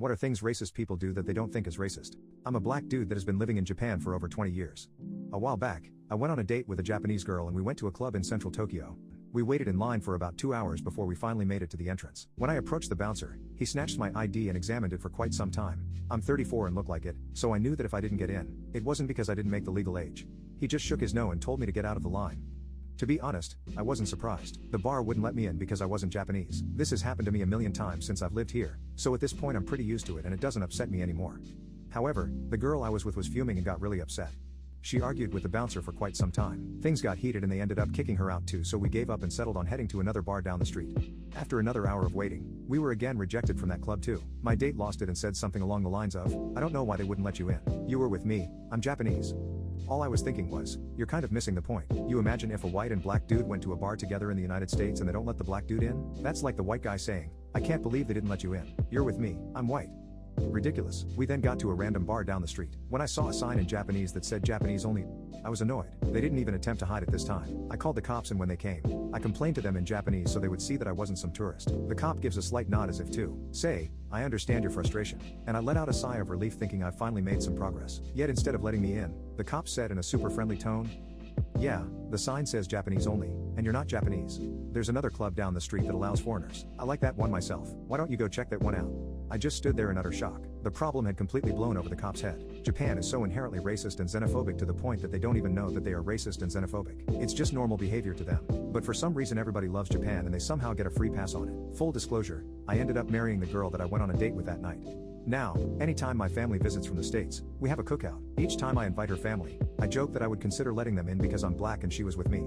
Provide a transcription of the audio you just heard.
What are things racist people do that they don't think is racist? I'm a black dude that has been living in Japan for over 20 years. A while back, I went on a date with a Japanese girl and we went to a club in central Tokyo. We waited in line for about 2 hours before we finally made it to the entrance. When I approached the bouncer, he snatched my ID and examined it for quite some time. I'm 34 and look like it, so I knew that if I didn't get in, it wasn't because I didn't make the legal age. He just shook his no and told me to get out of the line. To be honest, I wasn't surprised. The bar wouldn't let me in because I wasn't Japanese. This has happened to me a million times since I've lived here, so at this point I'm pretty used to it and it doesn't upset me anymore. However, the girl I was with was fuming and got really upset. She argued with the bouncer for quite some time. Things got heated and they ended up kicking her out too, so we gave up and settled on heading to another bar down the street. After another hour of waiting, we were again rejected from that club too. My date lost it and said something along the lines of, "I don't know why they wouldn't let you in. You were with me, I'm Japanese." All I was thinking was, you're kind of missing the point. You imagine if a white and black dude went to a bar together in the United States and they don't let the black dude in? That's like the white guy saying, "I can't believe they didn't let you in. You're with me, I'm white." Ridiculous. We then got to a random bar down the street. When I saw a sign in Japanese that said Japanese only, I was annoyed. They didn't even attempt to hide it this time. I called the cops and when they came, I complained to them in Japanese so they would see that I wasn't some tourist. The cop gives a slight nod as if to say, "I understand your frustration." And I let out a sigh of relief thinking I've finally made some progress. Yet instead of letting me in, the cop said in a super friendly tone, "Yeah, the sign says Japanese only, and you're not Japanese. There's another club down the street that allows foreigners. I like that one myself. Why don't you go check that one out?" I just stood there in utter shock. The problem had completely blown over the cop's head. Japan is so inherently racist and xenophobic to the point that they don't even know that they are racist and xenophobic. It's just normal behavior to them. But for some reason everybody loves Japan and they somehow get a free pass on it. Full disclosure, I ended up marrying the girl that I went on a date with that night. Now, anytime my family visits from the States, we have a cookout. Each time I invite her family, I joke that I would consider letting them in because I'm black and she was with me.